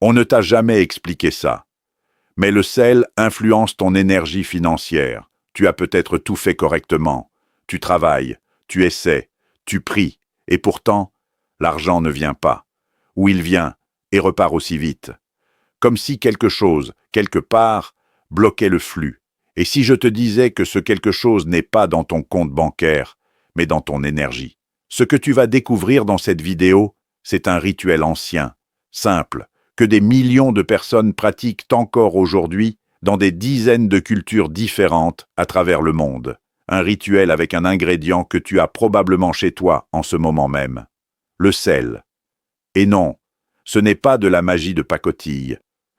On ne t'a jamais expliqué ça. Mais le sel influence ton énergie financière. Tu as peut-être tout fait correctement. Tu travailles, tu essaies, tu pries, et pourtant, l'argent ne vient pas. Ou il vient, et repart aussi vite. Comme si quelque chose, quelque part, bloquait le flux. Et si je te disais que ce quelque chose n'est pas dans ton compte bancaire, mais dans ton énergie? Ce que tu vas découvrir dans cette vidéo, c'est un rituel ancien, simple, que des millions de personnes pratiquent encore aujourd'hui dans des dizaines de cultures différentes à travers le monde. Un rituel avec un ingrédient que tu as probablement chez toi en ce moment même. Le sel. Et non, ce n'est pas de la magie de pacotille.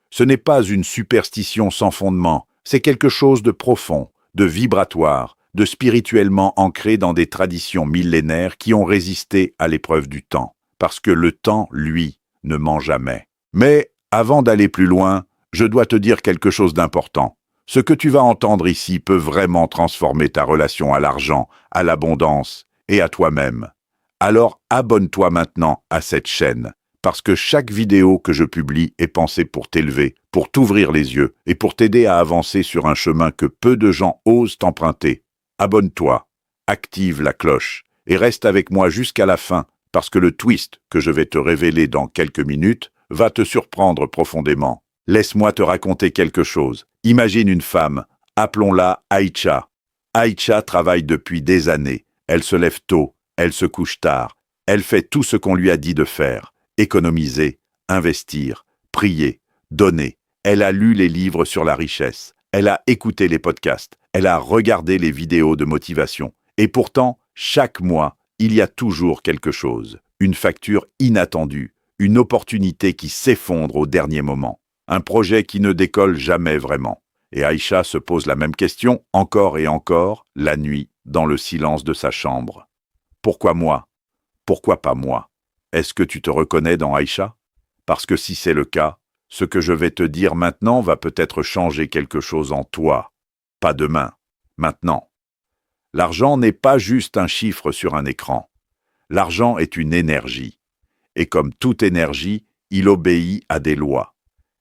Ce n'est pas une superstition sans fondement, c'est quelque chose de profond, de vibratoire, de spirituellement ancré dans des traditions millénaires qui ont résisté à l'épreuve du temps. Parce que le temps, lui, ne ment jamais. Mais, avant d'aller plus loin, je dois te dire quelque chose d'important. Ce que tu vas entendre ici peut vraiment transformer ta relation à l'argent, à l'abondance et à toi-même. Alors abonne-toi maintenant à cette chaîne, parce que chaque vidéo que je publie est pensée pour t'élever, pour t'ouvrir les yeux et pour t'aider à avancer sur un chemin que peu de gens osent emprunter. Abonne-toi, active la cloche et reste avec moi jusqu'à la fin, parce que le twist que je vais te révéler dans quelques minutes va te surprendre profondément. Laisse-moi te raconter quelque chose. Imagine une femme, appelons-la Aïcha. Aïcha travaille depuis des années. Elle se lève tôt, elle se couche tard. Elle fait tout ce qu'on lui a dit de faire. Économiser, investir, prier, donner. Elle a lu les livres sur la richesse. Elle a écouté les podcasts. Elle a regardé les vidéos de motivation. Et pourtant, chaque mois, il y a toujours quelque chose. Une facture inattendue. Une opportunité qui s'effondre au dernier moment. Un projet qui ne décolle jamais vraiment. Et Aïcha se pose la même question encore et encore, la nuit, dans le silence de sa chambre. Pourquoi moi? Pourquoi pas moi? Est-ce que tu te reconnais dans Aïcha? Parce que si c'est le cas, ce que je vais te dire maintenant va peut-être changer quelque chose en toi. Pas demain, maintenant. L'argent n'est pas juste un chiffre sur un écran. L'argent est une énergie. Et comme toute énergie, il obéit à des lois.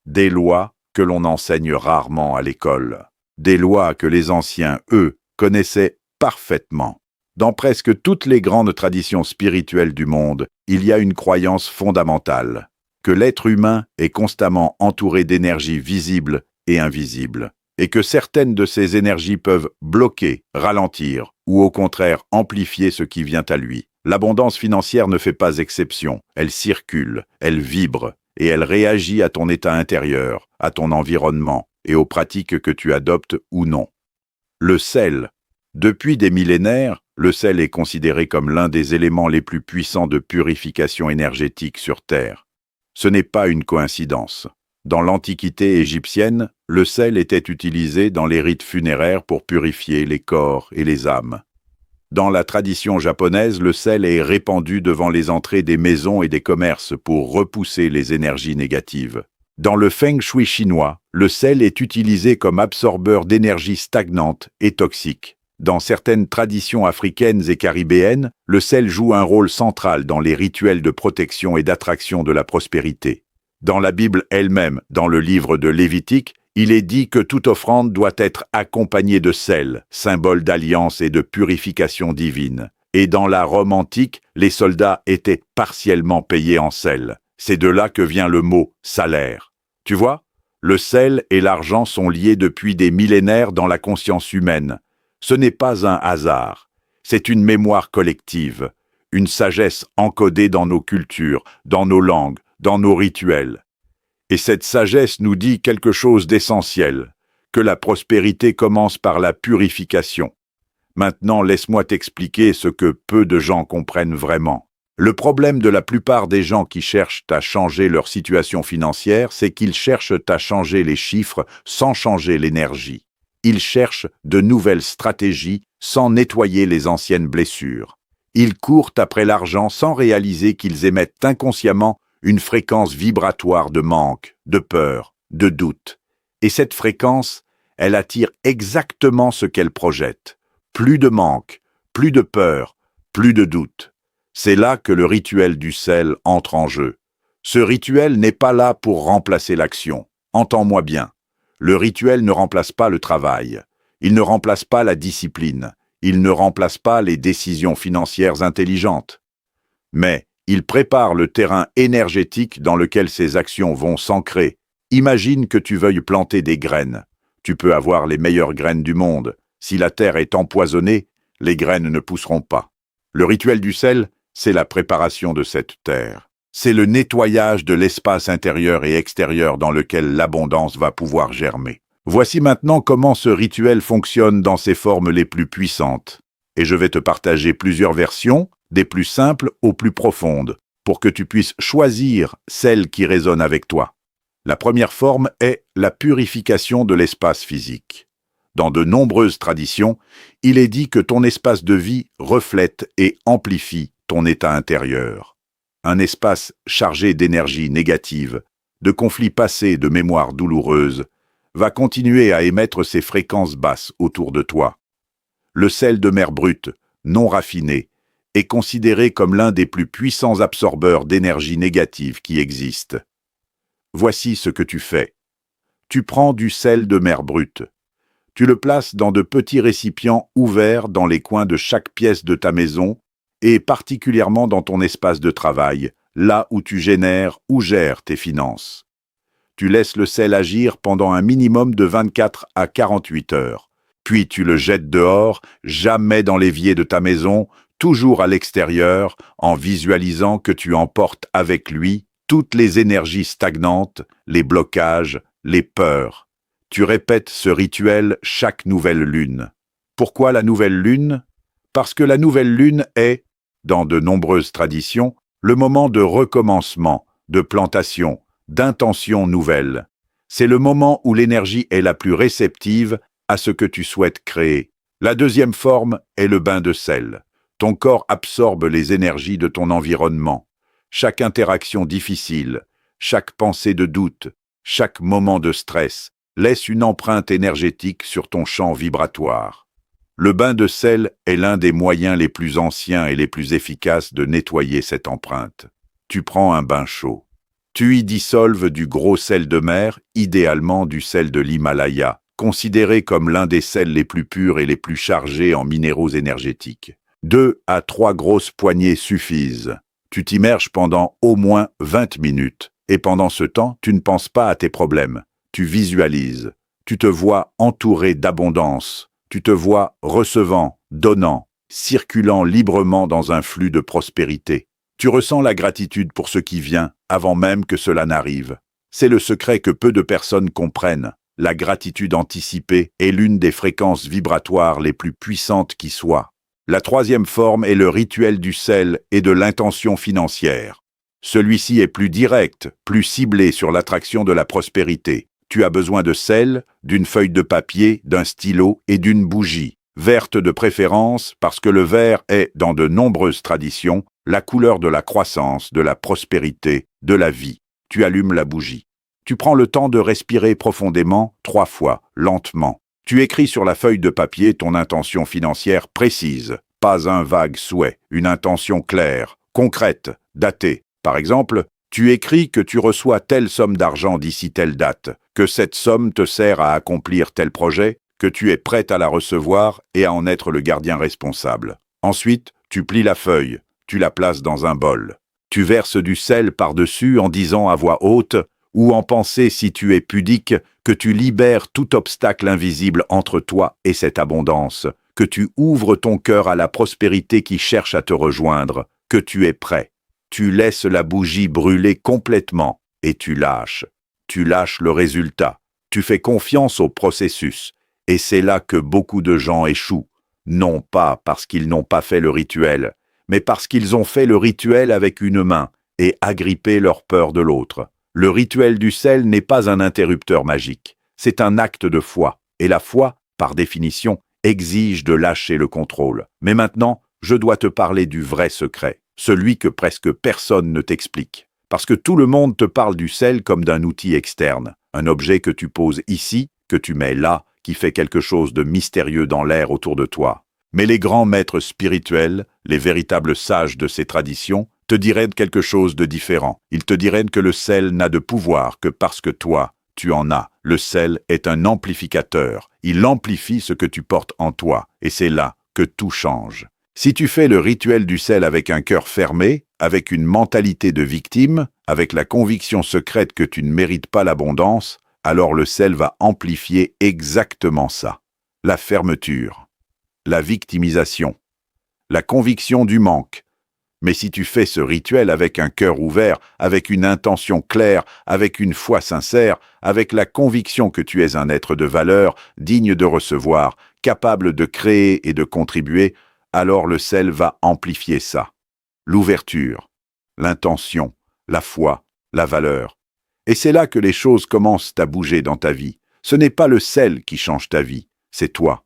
Des lois que l'on enseigne rarement à l'école. Des lois que les anciens, eux, connaissaient parfaitement. Dans presque toutes les grandes traditions spirituelles du monde, il y a une croyance fondamentale, que l'être humain est constamment entouré d'énergies visibles et invisibles, et que certaines de ces énergies peuvent bloquer, ralentir, ou au contraire amplifier ce qui vient à lui. L'abondance financière ne fait pas exception, elle circule, elle vibre, et elle réagit à ton état intérieur, à ton environnement, et aux pratiques que tu adoptes ou non. Le sel. Depuis des millénaires, le sel est considéré comme l'un des éléments les plus puissants de purification énergétique sur Terre. Ce n'est pas une coïncidence. Dans l'Antiquité égyptienne, le sel était utilisé dans les rites funéraires pour purifier les corps et les âmes. Dans la tradition japonaise, le sel est répandu devant les entrées des maisons et des commerces pour repousser les énergies négatives. Dans le feng shui chinois, le sel est utilisé comme absorbeur d'énergie stagnante et toxique. Dans certaines traditions africaines et caribéennes, le sel joue un rôle central dans les rituels de protection et d'attraction de la prospérité. Dans la Bible elle-même, dans le livre de Lévitique, il est dit que toute offrande doit être accompagnée de sel, symbole d'alliance et de purification divine. Et dans la Rome antique, les soldats étaient partiellement payés en sel. C'est de là que vient le mot « salaire ». Tu vois, le sel et l'argent sont liés depuis des millénaires dans la conscience humaine. Ce n'est pas un hasard, c'est une mémoire collective, une sagesse encodée dans nos cultures, dans nos langues, dans nos rituels. Et cette sagesse nous dit quelque chose d'essentiel, que la prospérité commence par la purification. Maintenant, laisse-moi t'expliquer ce que peu de gens comprennent vraiment. Le problème de la plupart des gens qui cherchent à changer leur situation financière, c'est qu'ils cherchent à changer les chiffres sans changer l'énergie. Ils cherchent de nouvelles stratégies sans nettoyer les anciennes blessures. Ils courent après l'argent sans réaliser qu'ils émettent inconsciemment une fréquence vibratoire de manque, de peur, de doute. Et cette fréquence, elle attire exactement ce qu'elle projette. Plus de manque, plus de peur, plus de doute. C'est là que le rituel du sel entre en jeu. Ce rituel n'est pas là pour remplacer l'action. Entends-moi bien. Le rituel ne remplace pas le travail. Il ne remplace pas la discipline. Il ne remplace pas les décisions financières intelligentes. Mais il prépare le terrain énergétique dans lequel ces actions vont s'ancrer. Imagine que tu veuilles planter des graines. Tu peux avoir les meilleures graines du monde. Si la terre est empoisonnée, les graines ne pousseront pas. Le rituel du sel, c'est la préparation de cette terre. C'est le nettoyage de l'espace intérieur et extérieur dans lequel l'abondance va pouvoir germer. Voici maintenant comment ce rituel fonctionne dans ses formes les plus puissantes. Et je vais te partager plusieurs versions, des plus simples aux plus profondes, pour que tu puisses choisir celle qui résonne avec toi. La première forme est la purification de l'espace physique. Dans de nombreuses traditions, il est dit que ton espace de vie reflète et amplifie ton état intérieur. Un espace chargé d'énergie négative, de conflits passés, de mémoires douloureuses, va continuer à émettre ses fréquences basses autour de toi. Le sel de mer brut, non raffiné, est considéré comme l'un des plus puissants absorbeurs d'énergie négative qui existent. Voici ce que tu fais. Tu prends du sel de mer brut. Tu le places dans de petits récipients ouverts dans les coins de chaque pièce de ta maison et particulièrement dans ton espace de travail, là où tu génères ou gères tes finances. Tu laisses le sel agir pendant un minimum de 24 à 48 heures. Puis tu le jettes dehors, jamais dans l'évier de ta maison, toujours à l'extérieur, en visualisant que tu emportes avec lui toutes les énergies stagnantes, les blocages, les peurs. Tu répètes ce rituel chaque nouvelle lune. Pourquoi la nouvelle lune? Parce que la nouvelle lune est, dans de nombreuses traditions, le moment de recommencement, de plantation, d'intention nouvelle. C'est le moment où l'énergie est la plus réceptive à ce que tu souhaites créer. La deuxième forme est le bain de sel. Ton corps absorbe les énergies de ton environnement. Chaque interaction difficile, chaque pensée de doute, chaque moment de stress laisse une empreinte énergétique sur ton champ vibratoire. Le bain de sel est l'un des moyens les plus anciens et les plus efficaces de nettoyer cette empreinte. Tu prends un bain chaud. Tu y dissolves du gros sel de mer, idéalement du sel de l'Himalaya, considéré comme l'un des sels les plus purs et les plus chargés en minéraux énergétiques. 2 à 3 grosses poignées suffisent. Tu t'immerges pendant au moins 20 minutes. Et pendant ce temps, tu ne penses pas à tes problèmes. Tu visualises. Tu te vois entouré d'abondance. Tu te vois recevant, donnant, circulant librement dans un flux de prospérité. Tu ressens la gratitude pour ce qui vient avant même que cela n'arrive. C'est le secret que peu de personnes comprennent. La gratitude anticipée est l'une des fréquences vibratoires les plus puissantes qui soient. La troisième forme est le rituel du sel et de l'intention financière. Celui-ci est plus direct, plus ciblé sur l'attraction de la prospérité. Tu as besoin de sel, d'une feuille de papier, d'un stylo et d'une bougie, verte de préférence parce que le vert est, dans de nombreuses traditions, la couleur de la croissance, de la prospérité, de la vie. Tu allumes la bougie. Tu prends le temps de respirer profondément, 3 fois, lentement. Tu écris sur la feuille de papier ton intention financière précise, pas un vague souhait, une intention claire, concrète, datée. Par exemple, tu écris que tu reçois telle somme d'argent d'ici telle date, que cette somme te sert à accomplir tel projet, que tu es prête à la recevoir et à en être le gardien responsable. Ensuite, tu plies la feuille, tu la places dans un bol. Tu verses du sel par-dessus en disant à voix haute, ou en pensée si tu es pudique, que tu libères tout obstacle invisible entre toi et cette abondance, que tu ouvres ton cœur à la prospérité qui cherche à te rejoindre, que tu es prêt. Tu laisses la bougie brûler complètement et tu lâches. Tu lâches le résultat. Tu fais confiance au processus. Et c'est là que beaucoup de gens échouent. Non pas parce qu'ils n'ont pas fait le rituel, mais parce qu'ils ont fait le rituel avec une main et agrippé leur peur de l'autre. Le rituel du sel n'est pas un interrupteur magique. C'est un acte de foi. Et la foi, par définition, exige de lâcher le contrôle. Mais maintenant, je dois te parler du vrai secret. Celui que presque personne ne t'explique. Parce que tout le monde te parle du sel comme d'un outil externe, un objet que tu poses ici, que tu mets là, qui fait quelque chose de mystérieux dans l'air autour de toi. Mais les grands maîtres spirituels, les véritables sages de ces traditions, te dirait quelque chose de différent. Il te dirait que le sel n'a de pouvoir que parce que toi, tu en as. Le sel est un amplificateur. Il amplifie ce que tu portes en toi. Et c'est là que tout change. Si tu fais le rituel du sel avec un cœur fermé, avec une mentalité de victime, avec la conviction secrète que tu ne mérites pas l'abondance, alors le sel va amplifier exactement ça. La fermeture, la victimisation, la conviction du manque. Mais si tu fais ce rituel avec un cœur ouvert, avec une intention claire, avec une foi sincère, avec la conviction que tu es un être de valeur, digne de recevoir, capable de créer et de contribuer, alors le sel va amplifier ça. L'ouverture, l'intention, la foi, la valeur. Et c'est là que les choses commencent à bouger dans ta vie. Ce n'est pas le sel qui change ta vie, c'est toi.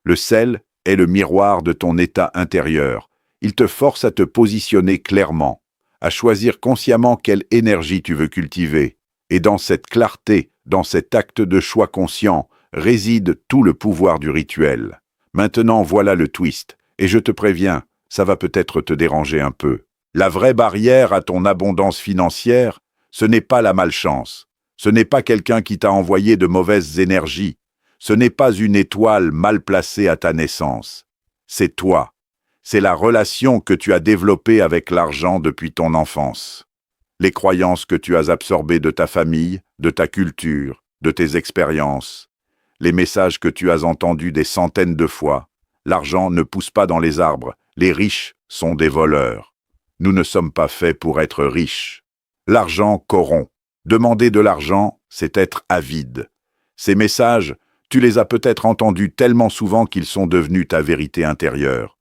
Le sel est le miroir de ton état intérieur. Il te force à te positionner clairement, à choisir consciemment quelle énergie tu veux cultiver. Et dans cette clarté, dans cet acte de choix conscient, réside tout le pouvoir du rituel. Maintenant, voilà le twist. Et je te préviens, ça va peut-être te déranger un peu. La vraie barrière à ton abondance financière, ce n'est pas la malchance. Ce n'est pas quelqu'un qui t'a envoyé de mauvaises énergies. Ce n'est pas une étoile mal placée à ta naissance. C'est toi. C'est la relation que tu as développée avec l'argent depuis ton enfance. Les croyances que tu as absorbées de ta famille, de ta culture, de tes expériences. Les messages que tu as entendus des centaines de fois. L'argent ne pousse pas dans les arbres. Les riches sont des voleurs. Nous ne sommes pas faits pour être riches. L'argent corrompt. Demander de l'argent, c'est être avide. Ces messages, tu les as peut-être entendus tellement souvent qu'ils sont devenus ta vérité intérieure.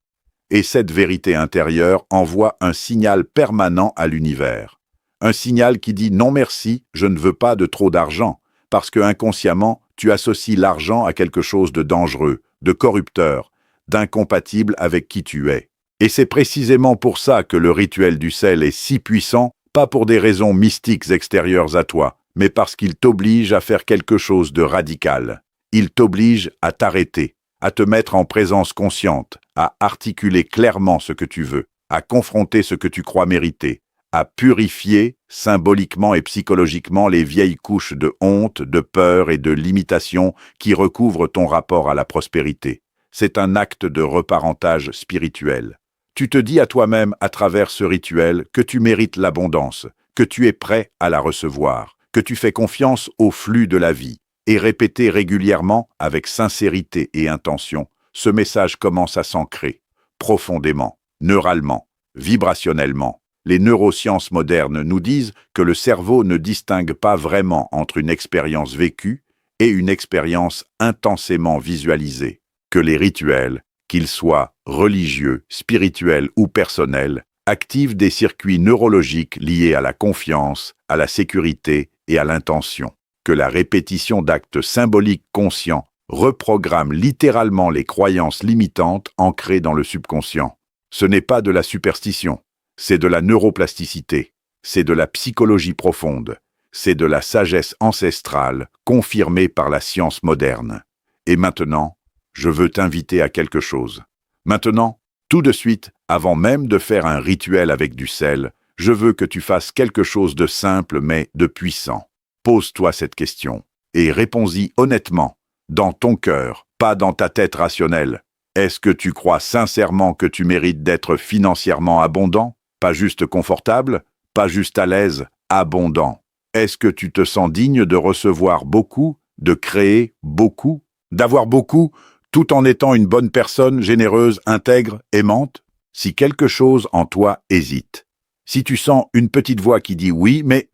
Et cette vérité intérieure envoie un signal permanent à l'univers. Un signal qui dit « non merci, je ne veux pas de trop d'argent », parce que inconsciemment, tu associes l'argent à quelque chose de dangereux, de corrupteur, d'incompatible avec qui tu es. Et c'est précisément pour ça que le rituel du sel est si puissant, pas pour des raisons mystiques extérieures à toi, mais parce qu'il t'oblige à faire quelque chose de radical. Il t'oblige à t'arrêter, à te mettre en présence consciente, à articuler clairement ce que tu veux, à confronter ce que tu crois mériter, à purifier, symboliquement et psychologiquement, les vieilles couches de honte, de peur et de limitation qui recouvrent ton rapport à la prospérité. C'est un acte de reparentage spirituel. Tu te dis à toi-même à travers ce rituel que tu mérites l'abondance, que tu es prêt à la recevoir, que tu fais confiance au flux de la vie. Et répéter régulièrement, avec sincérité et intention, ce message commence à s'ancrer, profondément, neuralement, vibrationnellement. Les neurosciences modernes nous disent que le cerveau ne distingue pas vraiment entre une expérience vécue et une expérience intensément visualisée, que les rituels, qu'ils soient religieux, spirituels ou personnels, activent des circuits neurologiques liés à la confiance, à la sécurité et à l'intention. Que la répétition d'actes symboliques conscients reprogramme littéralement les croyances limitantes ancrées dans le subconscient. Ce n'est pas de la superstition, c'est de la neuroplasticité, c'est de la psychologie profonde, c'est de la sagesse ancestrale confirmée par la science moderne. Et maintenant, je veux t'inviter à quelque chose. Maintenant, tout de suite, avant même de faire un rituel avec du sel, je veux que tu fasses quelque chose de simple mais de puissant. Pose-toi cette question et réponds-y honnêtement, dans ton cœur, pas dans ta tête rationnelle. Est-ce que tu crois sincèrement que tu mérites d'être financièrement abondant? Pas juste confortable, pas juste à l'aise, abondant. Est-ce que tu te sens digne de recevoir beaucoup, de créer beaucoup, d'avoir beaucoup, tout en étant une bonne personne, généreuse, intègre, aimante? Si quelque chose en toi hésite, si tu sens une petite voix qui dit oui, mais...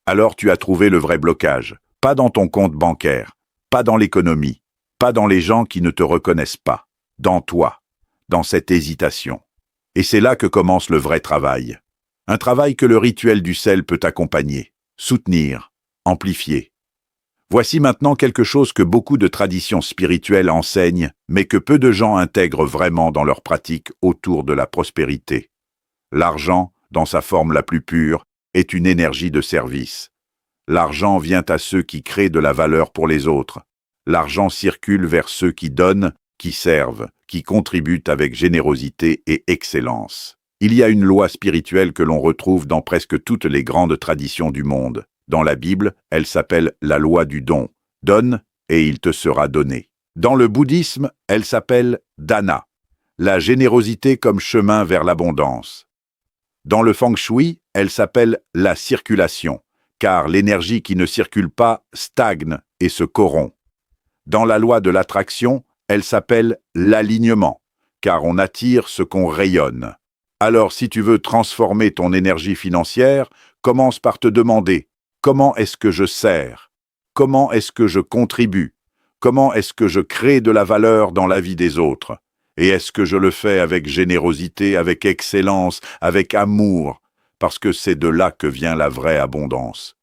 alors tu as trouvé le vrai blocage. Pas dans ton compte bancaire, pas dans l'économie, pas dans les gens qui ne te reconnaissent pas. Dans toi, dans cette hésitation. Et c'est là que commence le vrai travail. Un travail que le rituel du sel peut accompagner, soutenir, amplifier. Voici maintenant quelque chose que beaucoup de traditions spirituelles enseignent, mais que peu de gens intègrent vraiment dans leur pratique autour de la prospérité. L'argent, dans sa forme la plus pure, est une énergie de service. L'argent vient à ceux qui créent de la valeur pour les autres. L'argent circule vers ceux qui donnent, qui servent, qui contribuent avec générosité et excellence. Il y a une loi spirituelle que l'on retrouve dans presque toutes les grandes traditions du monde. Dans la Bible, elle s'appelle la loi du don. Donne et il te sera donné. Dans le bouddhisme, elle s'appelle dana, la générosité comme chemin vers l'abondance. Dans le feng shui, elle s'appelle la circulation, car l'énergie qui ne circule pas stagne et se corrompt. Dans la loi de l'attraction, elle s'appelle l'alignement, car on attire ce qu'on rayonne. Alors si tu veux transformer ton énergie financière, commence par te demander « Comment est-ce que je sers ? Comment est-ce que je contribue ? Comment est-ce que je crée de la valeur dans la vie des autres ? Et est-ce que je le fais avec générosité, avec excellence, avec amour ? Parce que c'est de là que vient la vraie abondance.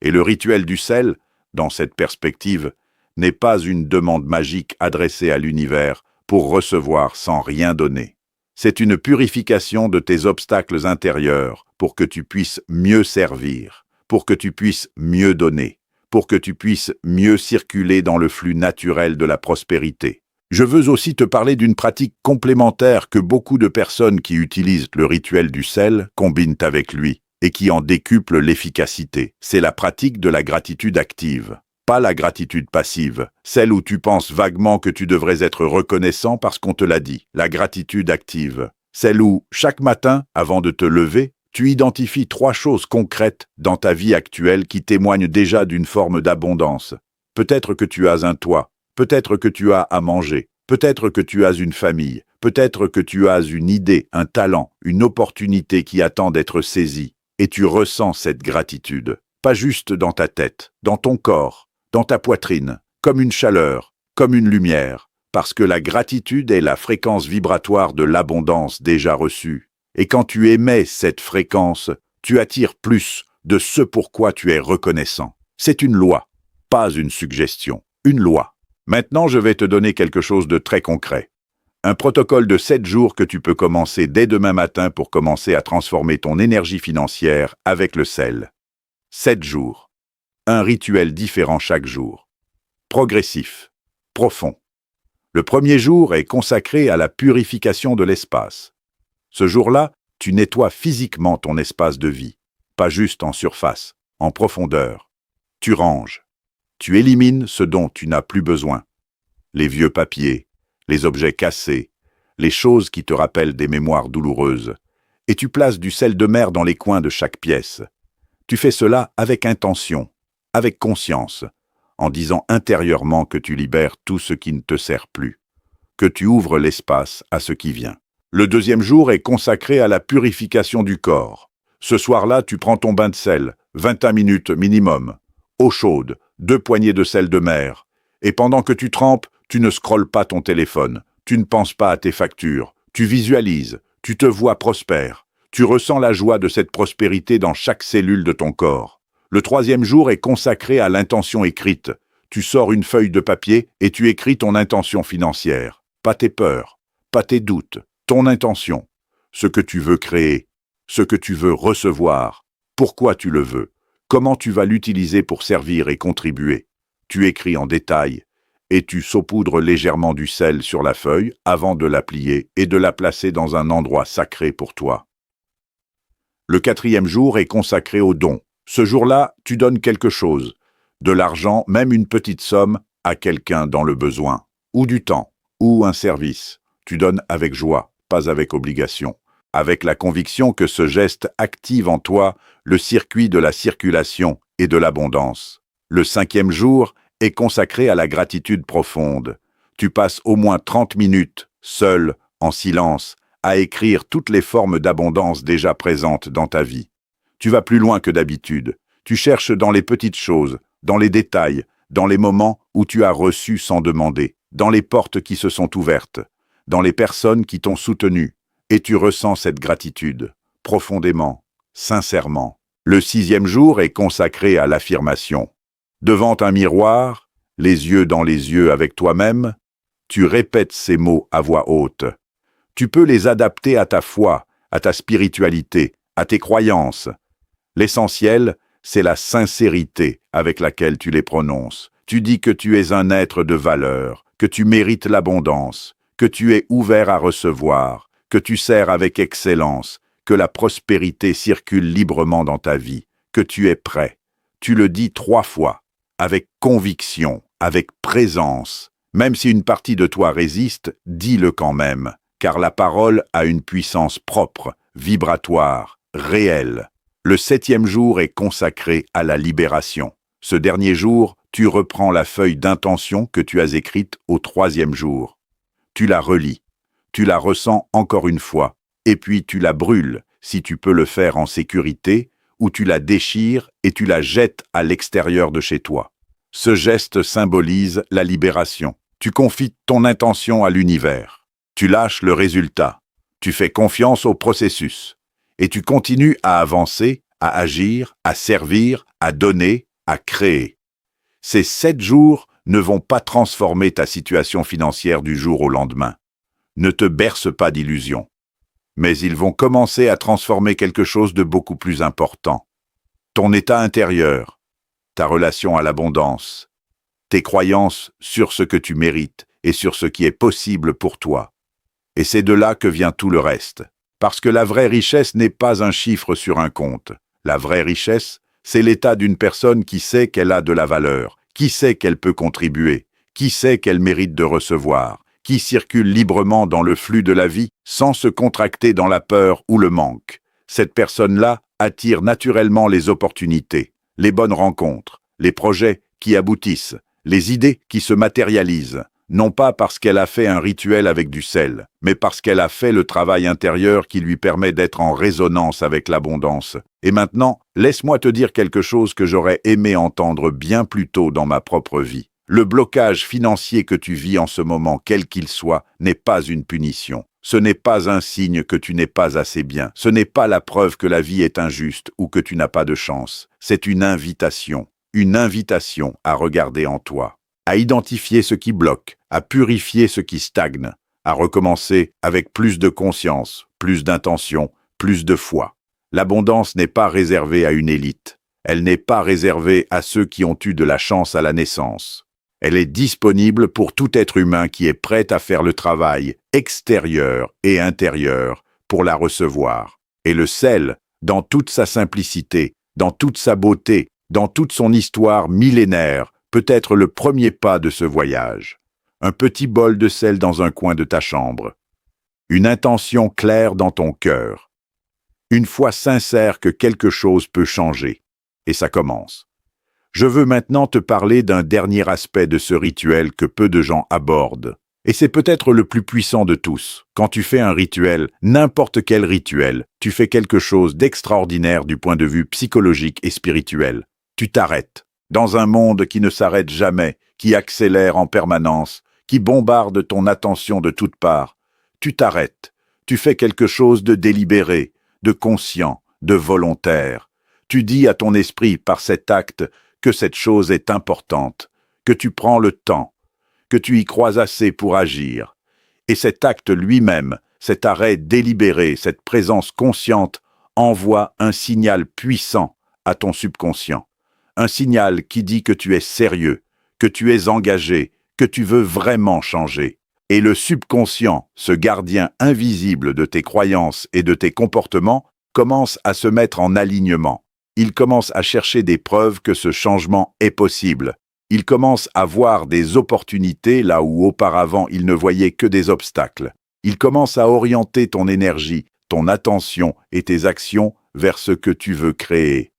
Et le rituel du sel, dans cette perspective, n'est pas une demande magique adressée à l'univers pour recevoir sans rien donner. C'est une purification de tes obstacles intérieurs pour que tu puisses mieux servir, pour que tu puisses mieux donner, pour que tu puisses mieux circuler dans le flux naturel de la prospérité. Je veux aussi te parler d'une pratique complémentaire que beaucoup de personnes qui utilisent le rituel du sel combinent avec lui et qui en décuple l'efficacité. C'est la pratique de la gratitude active. Pas la gratitude passive, celle où tu penses vaguement que tu devrais être reconnaissant parce qu'on te l'a dit. La gratitude active, celle où, chaque matin, avant de te lever, tu identifies 3 choses concrètes dans ta vie actuelle qui témoignent déjà d'une forme d'abondance. Peut-être que tu as un toit, peut-être que tu as à manger, peut-être que tu as une famille, peut-être que tu as une idée, un talent, une opportunité qui attend d'être saisie. Et tu ressens cette gratitude, pas juste dans ta tête, dans ton corps, dans ta poitrine, comme une chaleur, comme une lumière, parce que la gratitude est la fréquence vibratoire de l'abondance déjà reçue. Et quand tu émets cette fréquence, tu attires plus de ce pourquoi tu es reconnaissant. C'est une loi, pas une suggestion, une loi. Maintenant, je vais te donner quelque chose de très concret. Un protocole de 7 jours que tu peux commencer dès demain matin pour commencer à transformer ton énergie financière avec le sel. 7 jours. Un rituel différent chaque jour. Progressif. Profond. Le premier jour est consacré à la purification de l'espace. Ce jour-là, tu nettoies physiquement ton espace de vie, pas juste en surface, en profondeur. Tu ranges. Tu élimines ce dont tu n'as plus besoin. Les vieux papiers, les objets cassés, les choses qui te rappellent des mémoires douloureuses. Et tu places du sel de mer dans les coins de chaque pièce. Tu fais cela avec intention, avec conscience, en disant intérieurement que tu libères tout ce qui ne te sert plus, que tu ouvres l'espace à ce qui vient. Le deuxième jour est consacré à la purification du corps. Ce soir-là, tu prends ton bain de sel, 21 minutes minimum, eau chaude, 2 poignées de sel de mer, et pendant que tu trempes, tu ne scrolles pas ton téléphone, tu ne penses pas à tes factures, tu visualises, tu te vois prospère, tu ressens la joie de cette prospérité dans chaque cellule de ton corps. Le troisième jour est consacré à l'intention écrite. Tu sors une feuille de papier et tu écris ton intention financière. Pas tes peurs, pas tes doutes, ton intention. Ce que tu veux créer, ce que tu veux recevoir, pourquoi tu le veux, comment tu vas l'utiliser pour servir et contribuer. Tu écris en détail et tu saupoudres légèrement du sel sur la feuille avant de la plier et de la placer dans un endroit sacré pour toi. Le quatrième jour est consacré au don. Ce jour-là, tu donnes quelque chose, de l'argent, même une petite somme, à quelqu'un dans le besoin, ou du temps, ou un service. Tu donnes avec joie, pas avec obligation, avec la conviction que ce geste active en toi le circuit de la circulation et de l'abondance. Le 5e jour est consacré à la gratitude profonde. Tu passes au moins 30 minutes, seul, en silence, à écrire toutes les formes d'abondance déjà présentes dans ta vie. Tu vas plus loin que d'habitude. Tu cherches dans les petites choses, dans les détails, dans les moments où tu as reçu sans demander, dans les portes qui se sont ouvertes, dans les personnes qui t'ont soutenu, et tu ressens cette gratitude, profondément, sincèrement. Le 6e jour est consacré à l'affirmation. Devant un miroir, les yeux dans les yeux avec toi-même, tu répètes ces mots à voix haute. Tu peux les adapter à ta foi, à ta spiritualité, à tes croyances. L'essentiel, c'est la sincérité avec laquelle tu les prononces. Tu dis que tu es un être de valeur, que tu mérites l'abondance, que tu es ouvert à recevoir, que tu sers avec excellence, que la prospérité circule librement dans ta vie, que tu es prêt. Tu le dis 3 fois, avec conviction, avec présence. Même si une partie de toi résiste, dis-le quand même, car la parole a une puissance propre, vibratoire, réelle. Le 7e jour est consacré à la libération. Ce dernier jour, tu reprends la feuille d'intention que tu as écrite au 3e jour. Tu la relis, tu la ressens encore une fois, et puis tu la brûles, si tu peux le faire en sécurité, ou tu la déchires et tu la jettes à l'extérieur de chez toi. Ce geste symbolise la libération. Tu confies ton intention à l'univers. Tu lâches le résultat. Tu fais confiance au processus. Et tu continues à avancer, à agir, à servir, à donner, à créer. Ces 7 jours ne vont pas transformer ta situation financière du jour au lendemain. Ne te berce pas d'illusions. Mais ils vont commencer à transformer quelque chose de beaucoup plus important. Ton état intérieur, ta relation à l'abondance, tes croyances sur ce que tu mérites et sur ce qui est possible pour toi. Et c'est de là que vient tout le reste. Parce que la vraie richesse n'est pas un chiffre sur un compte. La vraie richesse, c'est l'état d'une personne qui sait qu'elle a de la valeur, qui sait qu'elle peut contribuer, qui sait qu'elle mérite de recevoir, qui circule librement dans le flux de la vie sans se contracter dans la peur ou le manque. Cette personne-là attire naturellement les opportunités, les bonnes rencontres, les projets qui aboutissent, les idées qui se matérialisent, non pas parce qu'elle a fait un rituel avec du sel, mais parce qu'elle a fait le travail intérieur qui lui permet d'être en résonance avec l'abondance. Et maintenant, laisse-moi te dire quelque chose que j'aurais aimé entendre bien plus tôt dans ma propre vie. Le blocage financier que tu vis en ce moment, quel qu'il soit, n'est pas une punition. Ce n'est pas un signe que tu n'es pas assez bien. Ce n'est pas la preuve que la vie est injuste ou que tu n'as pas de chance. C'est une invitation à regarder en toi, à identifier ce qui bloque, à purifier ce qui stagne, à recommencer avec plus de conscience, plus d'intention, plus de foi. L'abondance n'est pas réservée à une élite. Elle n'est pas réservée à ceux qui ont eu de la chance à la naissance. Elle est disponible pour tout être humain qui est prêt à faire le travail extérieur et intérieur pour la recevoir. Et le sel, dans toute sa simplicité, dans toute sa beauté, dans toute son histoire millénaire, peut être le premier pas de ce voyage. Un petit bol de sel dans un coin de ta chambre. Une intention claire dans ton cœur. Une foi sincère que quelque chose peut changer. Et ça commence. Je veux maintenant te parler d'un dernier aspect de ce rituel que peu de gens abordent. Et c'est peut-être le plus puissant de tous. Quand tu fais un rituel, n'importe quel rituel, tu fais quelque chose d'extraordinaire du point de vue psychologique et spirituel. Tu t'arrêtes. Dans un monde qui ne s'arrête jamais, qui accélère en permanence, qui bombarde ton attention de toutes parts, tu t'arrêtes. Tu fais quelque chose de délibéré, de conscient, de volontaire. Tu dis à ton esprit par cet acte que cette chose est importante, que tu prends le temps, que tu y crois assez pour agir. Et cet acte lui-même, cet arrêt délibéré, cette présence consciente, envoie un signal puissant à ton subconscient. Un signal qui dit que tu es sérieux, que tu es engagé, que tu veux vraiment changer. Et le subconscient, ce gardien invisible de tes croyances et de tes comportements, commence à se mettre en alignement. Il commence à chercher des preuves que ce changement est possible. Il commence à voir des opportunités là où auparavant il ne voyait que des obstacles. Il commence à orienter ton énergie, ton attention et tes actions vers ce que tu veux créer.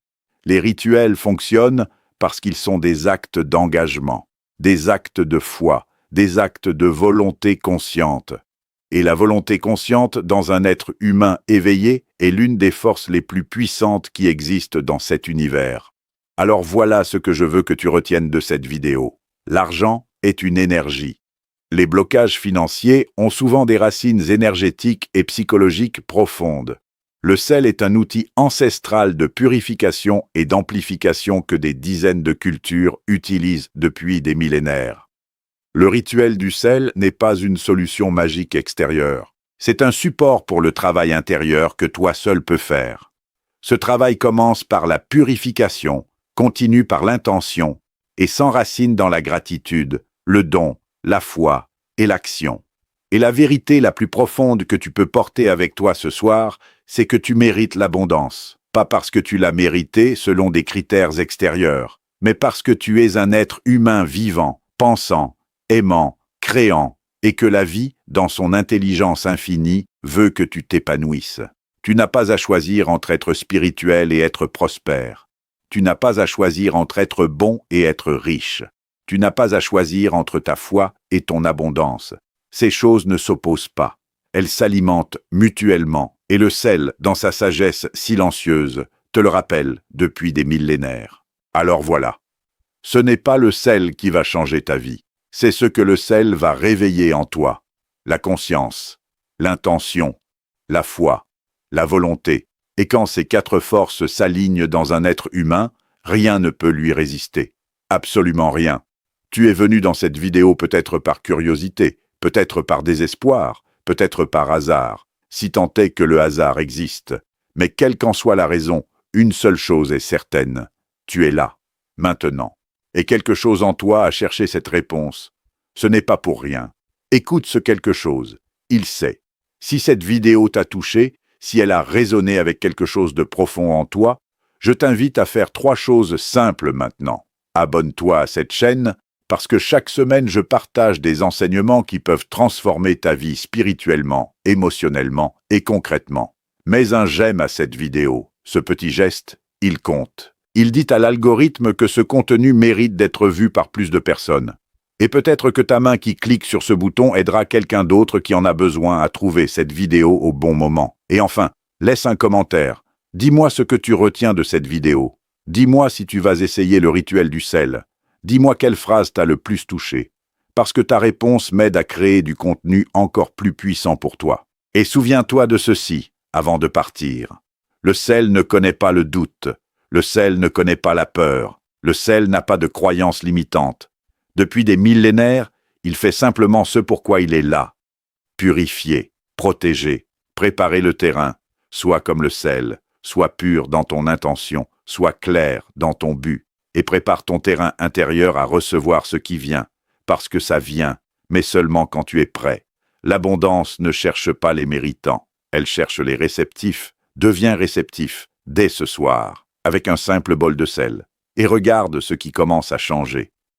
Les rituels fonctionnent parce qu'ils sont des actes d'engagement, des actes de foi, des actes de volonté consciente. Et la volonté consciente dans un être humain éveillé est l'une des forces les plus puissantes qui existent dans cet univers. Alors voilà ce que je veux que tu retiennes de cette vidéo. L'argent est une énergie. Les blocages financiers ont souvent des racines énergétiques et psychologiques profondes. Le sel est un outil ancestral de purification et d'amplification que des dizaines de cultures utilisent depuis des millénaires. Le rituel du sel n'est pas une solution magique extérieure. C'est un support pour le travail intérieur que toi seul peux faire. Ce travail commence par la purification, continue par l'intention et s'enracine dans la gratitude, le don, la foi et l'action. Et la vérité la plus profonde que tu peux porter avec toi ce soir, c'est que tu mérites l'abondance. Pas parce que tu l'as méritée selon des critères extérieurs, mais parce que tu es un être humain vivant, pensant, aimant, créant, et que la vie, dans son intelligence infinie, veut que tu t'épanouisses. Tu n'as pas à choisir entre être spirituel et être prospère. Tu n'as pas à choisir entre être bon et être riche. Tu n'as pas à choisir entre ta foi et ton abondance. Ces choses ne s'opposent pas. Elles s'alimentent mutuellement, et le sel, dans sa sagesse silencieuse, te le rappelle depuis des millénaires. Alors voilà. Ce n'est pas le sel qui va changer ta vie. C'est ce que le sel va réveiller en toi. La conscience, l'intention, la foi, la volonté. Et quand ces 4 forces s'alignent dans un être humain, rien ne peut lui résister. Absolument rien. Tu es venu dans cette vidéo peut-être par curiosité, peut-être par désespoir, peut-être par hasard, si tant est que le hasard existe. Mais quelle qu'en soit la raison, une seule chose est certaine. Tu es là, maintenant. Et quelque chose en toi a cherché cette réponse. Ce n'est pas pour rien. Écoute ce quelque chose. Il sait. Si cette vidéo t'a touché, si elle a résonné avec quelque chose de profond en toi, je t'invite à faire 3 choses simples maintenant. Abonne-toi à cette chaîne, parce que chaque semaine je partage des enseignements qui peuvent transformer ta vie spirituellement, émotionnellement et concrètement. Mets un j'aime à cette vidéo. Ce petit geste, il compte. Il dit à l'algorithme que ce contenu mérite d'être vu par plus de personnes. Et peut-être que ta main qui clique sur ce bouton aidera quelqu'un d'autre qui en a besoin à trouver cette vidéo au bon moment. Et enfin, laisse un commentaire. Dis-moi ce que tu retiens de cette vidéo. Dis-moi si tu vas essayer le rituel du sel. Dis-moi quelle phrase t'a le plus touché. Parce que ta réponse m'aide à créer du contenu encore plus puissant pour toi. Et souviens-toi de ceci, avant de partir. Le sel ne connaît pas le doute. Le sel ne connaît pas la peur. Le sel n'a pas de croyances limitantes. Depuis des millénaires, il fait simplement ce pourquoi il est là. Purifier, protéger, préparer le terrain. Sois comme le sel, sois pur dans ton intention, sois clair dans ton but, et prépare ton terrain intérieur à recevoir ce qui vient, parce que ça vient, mais seulement quand tu es prêt. L'abondance ne cherche pas les méritants, elle cherche les réceptifs. Deviens réceptif, dès ce soir, avec un simple bol de sel, et regarde ce qui commence à changer.